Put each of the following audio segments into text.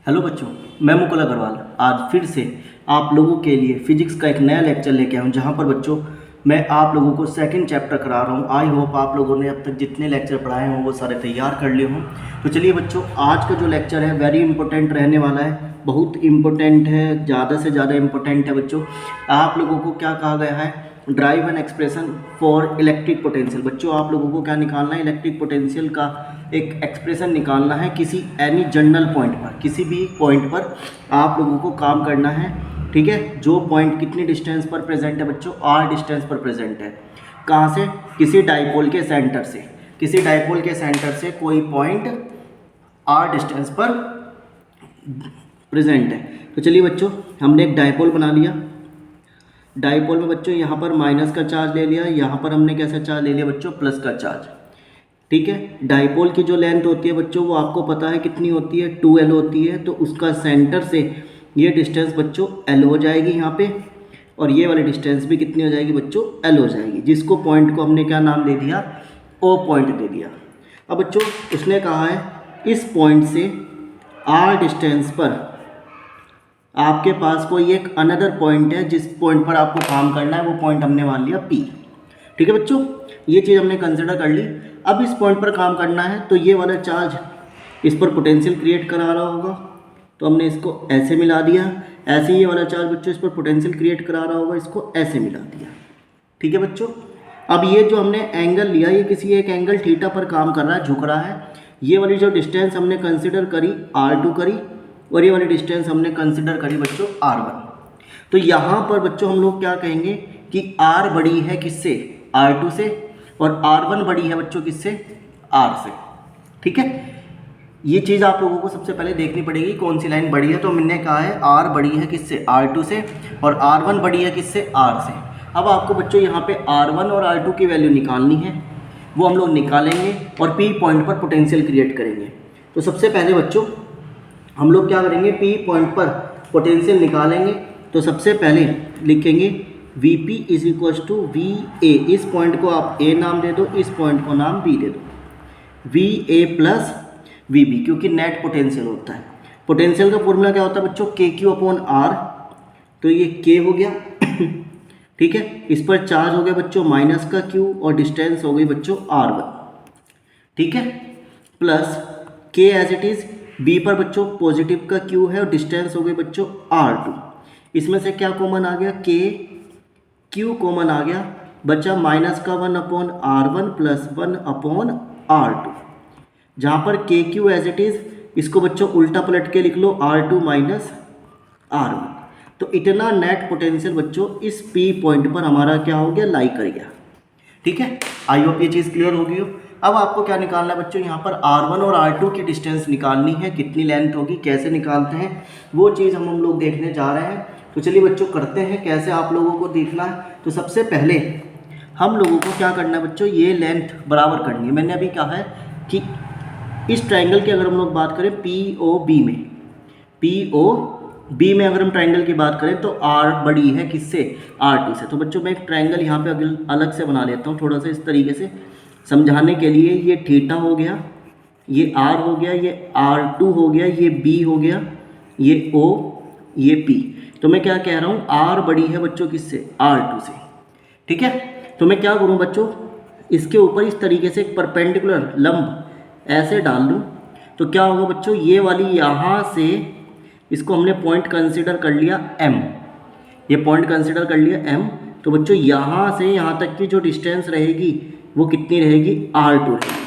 Hello बच्चों, मैं मुकुल अग्रवाल आज फिर से आप लोगों के लिए फिजिक्स का एक नया लेक्चर लेके आया हूँ, जहाँ पर बच्चों मैं आप लोगों को सेकंड चैप्टर करा रहा हूँ। आई होप आप लोगों ने अब तक जितने लेक्चर पढ़ाए हों वो सारे तैयार कर लिए हों। तो चलिए बच्चों, आज का जो लेक्चर है वेरी इंपॉर्टेंट रहने वाला है, बहुत इंपॉर्टेंट है, ज़्यादा से ज़्यादा इंपॉर्टेंट है बच्चों। आप लोगों को क्या कहा गया है, drive an expression for electric potential. बच्चों आप लोगों को क्या निकालना है, इलेक्ट्रिक पोटेंशियल का एक एक्सप्रेशन निकालना है किसी एनी जनरल पॉइंट पर, किसी भी पॉइंट पर आप लोगों को काम करना है। ठीक है, जो पॉइंट कितनी डिस्टेंस पर प्रेजेंट है बच्चों, आर डिस्टेंस पर प्रेजेंट है। कहाँ से, किसी डाइपोल के सेंटर से, किसी डाइपोल के सेंटर से कोई पॉइंट आर डिस्टेंस पर प्रेजेंट है। तो चलिए बच्चों, हमने एक डाइपोल बना लिया। डाइपोल में बच्चों यहाँ पर माइनस का चार्ज ले लिया, यहाँ पर हमने कैसा चार्ज ले लिया बच्चों, प्लस का चार्ज। ठीक है, डाइपोल की जो लेंथ होती है बच्चों वो आपको पता है कितनी होती है, 2L होती है। तो उसका सेंटर से ये डिस्टेंस बच्चों L हो जाएगी यहाँ पे, और ये वाली डिस्टेंस भी कितनी हो जाएगी बच्चों, L हो जाएगी, जिसको पॉइंट को हमने क्या नाम दे दिया, O पॉइंट दे दिया। अब बच्चों उसने कहा है इस पॉइंट से R डिस्टेंस पर आपके पास कोई एक अनदर पॉइंट है, जिस पॉइंट पर आपको काम करना है, वो पॉइंट हमने मान लिया P। ठीक है बच्चों, ये चीज़ हमने कंसिडर कर ली। अब इस पॉइंट पर काम करना है तो ये वाला चार्ज इस पर पोटेंशियल क्रिएट करा रहा होगा, तो हमने इसको ऐसे मिला दिया। ऐसे ही ये वाला चार्ज बच्चों इस पर पोटेंशियल क्रिएट करा रहा होगा, इसको ऐसे मिला दिया। ठीक है बच्चों, अब ये जो हमने एंगल लिया, ये किसी एक एंगल थीटा पर काम कर रहा है, झुक रहा है। ये वाली जो डिस्टेंस हमने कंसिडर करी R2 करी, और ये वाली डिस्टेंस हमने कंसिडर करी बच्चों R1। तो यहाँ पर बच्चों हम लोग क्या कहेंगे कि R बड़ी है किससे, R2 से, और R1 बड़ी है बच्चों किससे, R से। ठीक है, ये चीज़ आप लोगों को सबसे पहले देखनी पड़ेगी कौन सी लाइन बड़ी है। तो हमने कहा है R बड़ी है किससे, R2 से, और R1 बड़ी है किससे, R से। अब आपको बच्चों यहाँ पे R1 और R2 की वैल्यू निकालनी है, वो हम लोग निकालेंगे और P पॉइंट पर पोटेंशियल क्रिएट करेंगे। तो सबसे पहले बच्चों हम लोग क्या करेंगे, P पॉइंट पर पोटेंशियल निकालेंगे। तो सबसे पहले लिखेंगे Vp is equal to Va। इस पॉइंट को आप A नाम दे दो, इस पॉइंट को नाम B दे दो, Va प्लस Vb, क्योंकि नेट पोटेंशियल होता है। पोटेंशियल का फॉर्मूला क्या होता है बच्चों, KQ अपॉन R। तो ये K हो गया। ठीक है, इस पर चार्ज हो गया बच्चों माइनस का Q, और डिस्टेंस हो गई बच्चों R1। ठीक है, plus K as it is, B पर बच्चों पॉजिटिव का Q है, और डिस्टेंस हो गई बच्चों R2। इसमें से क्या कॉमन आ गया, Q कॉमन आ गया, बचा माइनस का 1 upon R1 plus 1 upon R2। जहाँ पर KQ एज इट इज़, इसको बच्चों उल्टा पलट के लिख लो, R2 माइनस R1। तो इतना नेट पोटेंशियल बच्चों इस P पॉइंट पर हमारा क्या हो गया, लाई कर गया। ठीक है, आई होप ये चीज़ क्लियर होगी हो। अब आपको क्या निकालना है बच्चों, यहाँ पर R1 और R2 की डिस्टेंस निकालनी है, कितनी लेंथ होगी, कैसे निकालते हैं वो चीज़ हम लोग देखने जा रहे हैं। तो चलिए बच्चों करते हैं, कैसे आप लोगों को देखना है। तो सबसे पहले हम लोगों को क्या करना है बच्चों, ये लेंथ बराबर करनी है। मैंने अभी कहा है कि इस ट्राइंगल की अगर हम लोग बात करें POB में, POB में अगर हम ट्राइंगल की बात करें तो R बड़ी है किससे, R2 से। तो बच्चों मैं एक ट्राइंगल यहाँ पे अलग से बना लेता हूँ, थोड़ा सा इस तरीके से समझाने के लिए। ये थीटा हो गया, ये R हो गया, ये R2 हो गया, ये B हो गया, ये O, ये P। तो मैं क्या कह रहा हूँ, R बड़ी है बच्चों किससे, R2 से। ठीक है, तो मैं क्या करूँ बच्चों, इसके ऊपर इस तरीके से एक परपेंडिकुलर लंब ऐसे डाल दूँ। तो क्या होगा बच्चों, ये वाली यहाँ से, इसको हमने पॉइंट कंसिडर कर लिया M, ये पॉइंट कंसिडर कर लिया M। तो बच्चों यहाँ से यहाँ तक की जो डिस्टेंस रहेगी वो कितनी रहेगी, R2 रहेगी।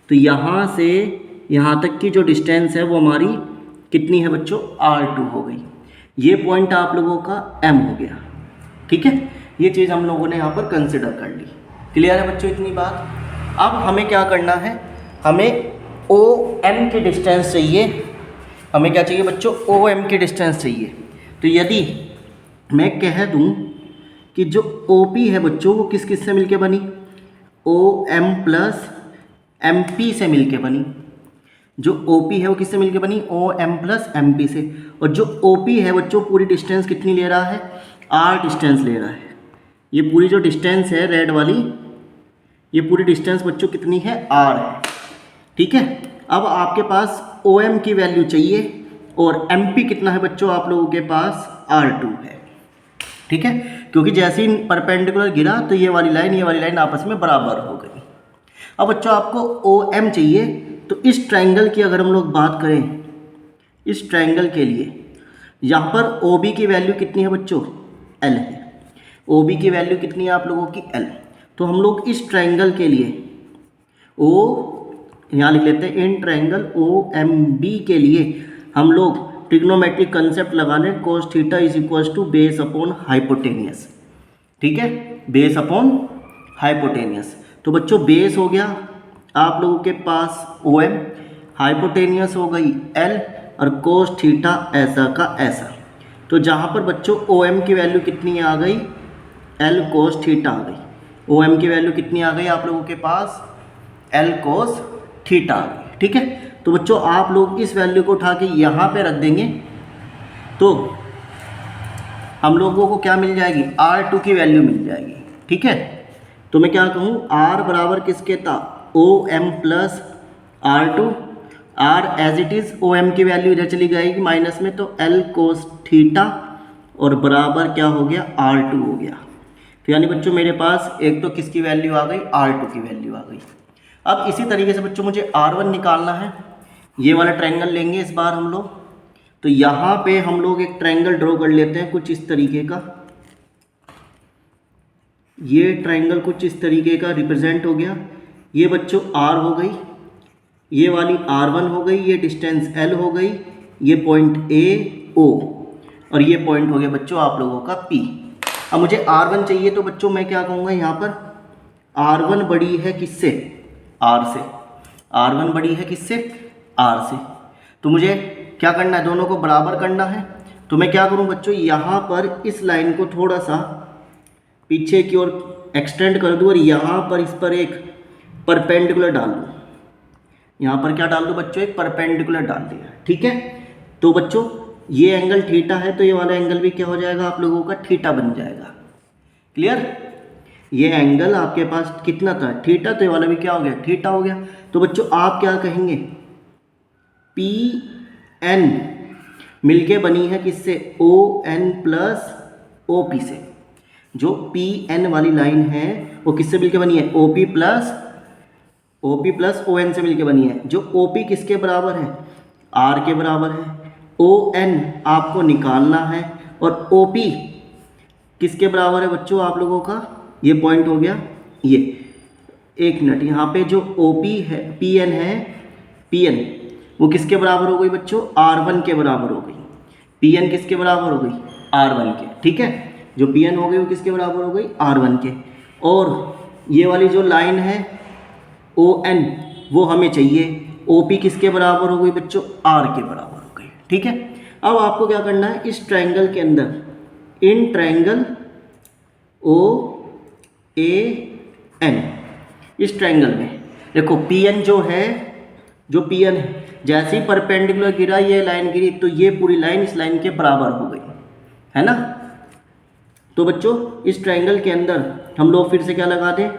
तो यहाँ से यहाँ तक की जो डिस्टेंस है वो हमारी कितनी है बच्चों, R2 हो गई। ये पॉइंट आप लोगों का M हो गया। ठीक है, ये चीज़ हम लोगों ने यहाँ पर कंसिडर कर ली। क्लियर है बच्चों इतनी बात। अब हमें क्या करना है, हमें OM की डिस्टेंस चाहिए। हमें क्या चाहिए बच्चों, OM की डिस्टेंस चाहिए। तो यदि मैं कह दूँ कि जो OP है बच्चों वो किस किस से मिलके बनी, OM प्लस MP से मिलके बनी। जो OP है वो किससे मिलके बनी, OM प्लस MP से। और जो OP है बच्चों पूरी डिस्टेंस कितनी ले रहा है, R डिस्टेंस ले रहा है। ये पूरी जो डिस्टेंस है रेड वाली, ये पूरी डिस्टेंस बच्चों कितनी है, R है। ठीक है, अब आपके पास OM की वैल्यू चाहिए, और एम पी कितना है बच्चों आप लोगों के पास R2 है। ठीक है, क्योंकि जैसे ही परपेंडिकुलर गिरा तो ये वाली लाइन आपस में बराबर हो गई। अब बच्चों आपको ओ एम चाहिए, तो इस ट्रायंगल की अगर हम लोग बात करें, इस ट्रायंगल के लिए यहाँ पर ओ बी की वैल्यू कितनी है बच्चों, एल है। ओ बी की वैल्यू कितनी है आप लोगों की, एल। तो हम लोग इस ट्रायंगल के लिए ओ यहाँ लिख लेते हैं, in triangle O M B के लिए हम लोग ट्रिग्नोमेट्रिक कंसेप्ट लगा लें, cos theta is equal to base upon hypotenuse. ठीक है, बेस अपॉन हाइपोटेनियस। तो बच्चों बेस हो गया आप लोगों के पास ओ एम, हाइपोटेनियस हो गई एल, और cos थीटा ऐसा का ऐसा। तो जहाँ पर बच्चों ओ एम की वैल्यू कितनी आ गई, एल cos थीटा आ गई। ओ एम की वैल्यू कितनी आ गई आप लोगों के पास, एल cos थीटा आ गई। ठीक है, तो बच्चों आप लोग इस वैल्यू को उठा के यहाँ पे रख देंगे तो हम लोगों को क्या मिल जाएगी, R2 की वैल्यू मिल जाएगी। ठीक है, तो मैं क्या कहूँ, R बराबर किसके था, O M plus R2। R as it is, O M की वैल्यू इधर चली जाएगी माइनस में, तो L cos थीटा और बराबर क्या हो गया, R2 हो गया। तो यानी बच्चों मेरे पास एक तो किसकी वैल्यू आ गई, R2 की वैल्यू आ गई। अब इसी तरीके से बच्चों मुझे R1 निकालना है। ये वाला ट्रायंगल लेंगे इस बार हम लोग, तो यहाँ पे हम लोग एक ट्रायंगल ड्रॉ कर लेते हैं कुछ इस तरीके का। ये ट्रायंगल कुछ इस तरीके का रिप्रेजेंट हो गया। ये बच्चों R हो गई, ये वाली R1 हो गई, ये डिस्टेंस L हो गई, ये पॉइंट A O, और ये पॉइंट हो गया बच्चों आप लोगों का P। अब मुझे R1 चाहिए, तो बच्चों मैं क्या कहूँगा यहाँ पर, R1 बड़ी है किससे, R से। R1 बड़ी है किससे, R से। तो मुझे क्या करना है, दोनों को बराबर करना है। तो मैं क्या करूँ बच्चों, यहाँ पर इस लाइन को थोड़ा सा पीछे की ओर एक्सटेंड कर दूँ और यहाँ पर इस पर एक परपेंडिकुलर डाल दूँ। यहाँ पर क्या डाल दूँ बच्चों, एक परपेंडिकुलर डाल दिया। ठीक है, तो बच्चों ये एंगल थीटा है, तो ये वाला एंगल भी क्या हो जाएगा आप लोगों का, थीटा बन जाएगा। क्लियर, ये एंगल आपके पास कितना था, थीटा, तो ये वाला भी क्या हो गया, थीटा हो गया। तो बच्चों आप क्या कहेंगे, पी एन मिलके बनी है किससे, O N plus O P से। जो पी एन वाली लाइन है वो किससे मिलके बनी है, O P plus O N से मिलके बनी है। जो ओ पी किसके बराबर है, आर के बराबर है। ओ एन आपको निकालना है, और ओ पी किसके बराबर है बच्चों आप लोगों का, ये पॉइंट हो गया ये। एक मिनट, यहाँ पे जो ओ पी है, पी एन है, पी एन वो किसके बराबर हो गई बच्चों, R1 के बराबर हो गई। पी एन किसके बराबर हो गई, R1 के। ठीक है, जो पी एन हो गई वो किसके बराबर हो गई, R1 के। और ये वाली जो लाइन है ओ एन वो हमें चाहिए, ओ पी किसके बराबर हो गई बच्चों, R के बराबर हो गई। ठीक है, अब आपको क्या करना है, इस ट्रायंगल के अंदर, in triangle O A N, इस ट्रायंगल में देखो पी एन जो है, जो पी एन है, जैसे ही परपेंडिकुलर गिरा, ये लाइन गिरी, तो ये पूरी लाइन इस लाइन के बराबर हो गई, है ना। तो बच्चों इस ट्रायंगल के अंदर हम लोग फिर से क्या लगा दें,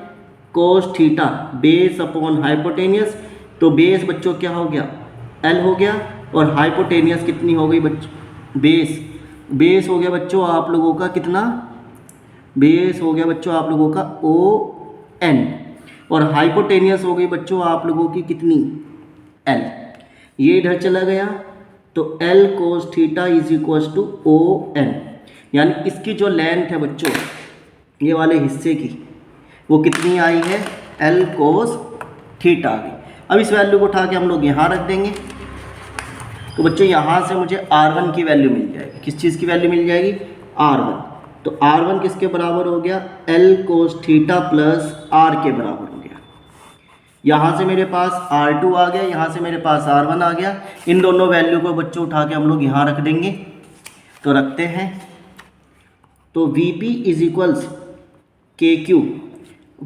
cos theta base upon hypotenuse. तो बेस बच्चों क्या हो गया, L हो गया, और हाइपोटेनियस कितनी हो गई बच्चों, बेस हो गया बच्चों आप लोगों का कितना, बेस हो गया बच्चों आप लोगों का ON, और हाइपोटेनियस हो गई बच्चों आप लोगों की कितनी, L। ये इधर चला गया, तो L cos theta is equal to ON, यानी इसकी जो लेंथ है बच्चों ये वाले हिस्से की, वो कितनी आई है, L cos थीटा आ गई। अब इस वैल्यू को उठा के हम लोग यहाँ रख देंगे, तो बच्चों यहाँ से मुझे R1 की वैल्यू मिल जाएगी। किस चीज़ की वैल्यू मिल जाएगी, R1। तो R1 किसके बराबर हो गया, L cos theta plus R के बराबर हो गया। यहाँ से मेरे पास R2 आ गया, यहाँ से मेरे पास R1 आ गया। इन दोनों वैल्यू को बच्चों उठा के हम लोग यहाँ रख देंगे। तो रखते हैं, तो VP is equals KQ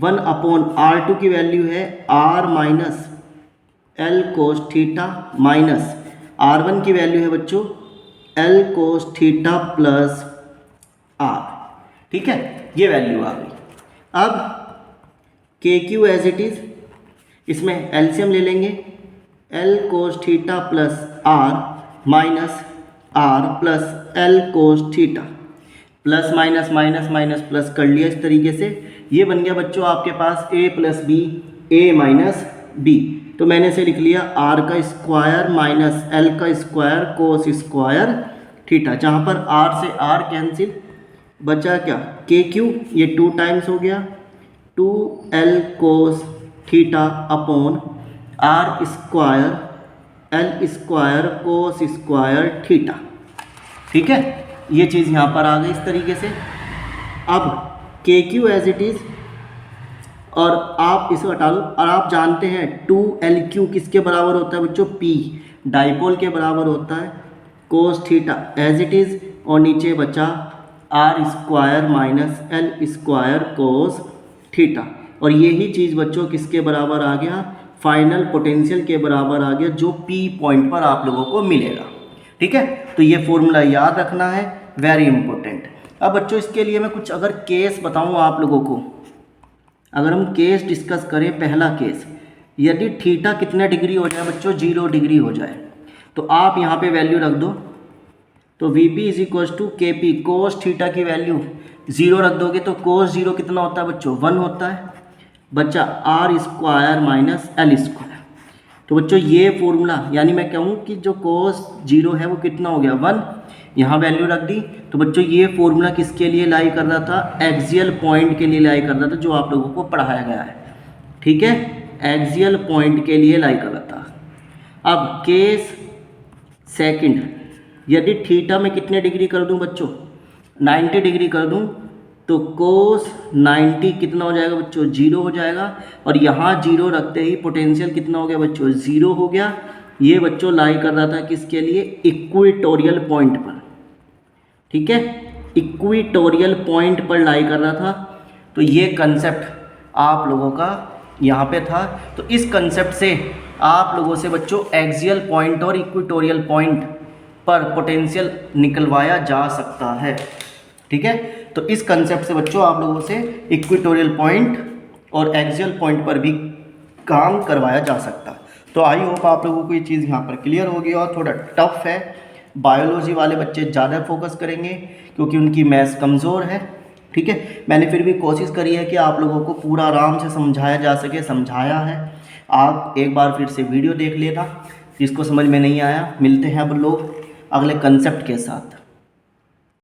1 upon R2 की वैल्यू है R minus L cos theta minus R1 की वैल्यू है बच्चों L cos theta plus R। ठीक है, ये वैल्यू आ गई। अब KQ एज इट इज़, इसमें एलसीएम ले लेंगे, L cos theta plus R minus R plus L cos theta, plus minus minus minus plus कर लिया इस तरीके से। ये बन गया बच्चों आपके पास a plus B, A minus B. तो मैंने इसे लिख लिया आर का स्क्वायर माइनस एल का स्क्वायर कोस स्क्वायर थीटा, जहाँ पर आर से आर कैंसिल, बचा क्या के क्यू, ये 2 टाइम्स हो गया 2l cos theta upon R square L square cos square theta. ठीक है, ये चीज़ यहाँ पर आ गई इस तरीके से। अब के क्यू एज इट इज़, और आप इसे हटा दो, और आप जानते हैं 2LQ किसके बराबर होता है बच्चों, P डाइपोल के बराबर होता है cos theta as it is, और नीचे बचा R square minus L square cos theta. और यही चीज़ बच्चों किसके बराबर आ गया, फाइनल पोटेंशियल के बराबर आ गया, जो P पॉइंट पर आप लोगों को मिलेगा। ठीक है, तो ये फॉर्मूला याद रखना है, वेरी इंपॉर्टेंट। अब बच्चों इसके लिए मैं कुछ अगर केस बताऊँ आप लोगों को, अगर हम केस डिस्कस करें, पहला केस, यदि थीटा कितने डिग्री हो जाए बच्चों, 0 डिग्री हो जाए, तो आप यहाँ पे वैल्यू रख दो, तो V P is equal to K P, cos theta की वैल्यू 0 रख दोगे तो कोस 0 कितना होता है बच्चों, 1 होता है, बच्चा R square minus L square. तो बच्चों ये फॉर्मूला, यानी मैं कहूँ कि जो कोस 0 है वो कितना हो गया 1, यहाँ वैल्यू रख दी। तो बच्चों ये फॉर्मूला किसके लिए लाई कर रहा था, एक्सियल पॉइंट के लिए लाई कर रहा था, जो आप लोगों को पढ़ाया गया है। ठीक है, एक्सियल पॉइंट के लिए लाई कर रहा था। अब केस सेकंड, यदि थीटा में कितने डिग्री कर दूं बच्चों, 90 डिग्री कर दूं, तो कोस 90 कितना हो जाएगा बच्चों, 0 हो जाएगा। और यहाँ 0 रखते ही पोटेंशियल कितना हो गया बच्चों, 0 हो गया। ये बच्चों लाई कर रहा था किसके लिए, इक्वेटोरियल पॉइंट पर। ठीक है, इक्वेटोरियल पॉइंट पर लाई कर रहा था। तो ये कंसेप्ट आप लोगों का यहाँ पे था। तो इस कंसेप्ट से आप लोगों से बच्चों एक्सियल पॉइंट और इक्वेटोरियल पॉइंट पर पोटेंशियल निकलवाया जा सकता है। ठीक है, तो इस कंसेप्ट से बच्चों आप लोगों से इक्वेटोरियल पॉइंट और एक्सियल पॉइंट पर भी काम करवाया जा सकता है। तो आई होप आप लोगों को ये चीज़ यहाँ पर क्लियर होगी। और थोड़ा टफ है, बायोलॉजी वाले बच्चे ज़्यादा फोकस करेंगे क्योंकि उनकी मैथ्स कमज़ोर है। ठीक है, मैंने फिर भी कोशिश करी है कि आप लोगों को पूरा आराम से समझाया जा सके, समझाया है। आप एक बार फिर से वीडियो देख लेना, जिसको समझ में नहीं आया। मिलते हैं अब लोग अगले कंसेप्ट के साथ।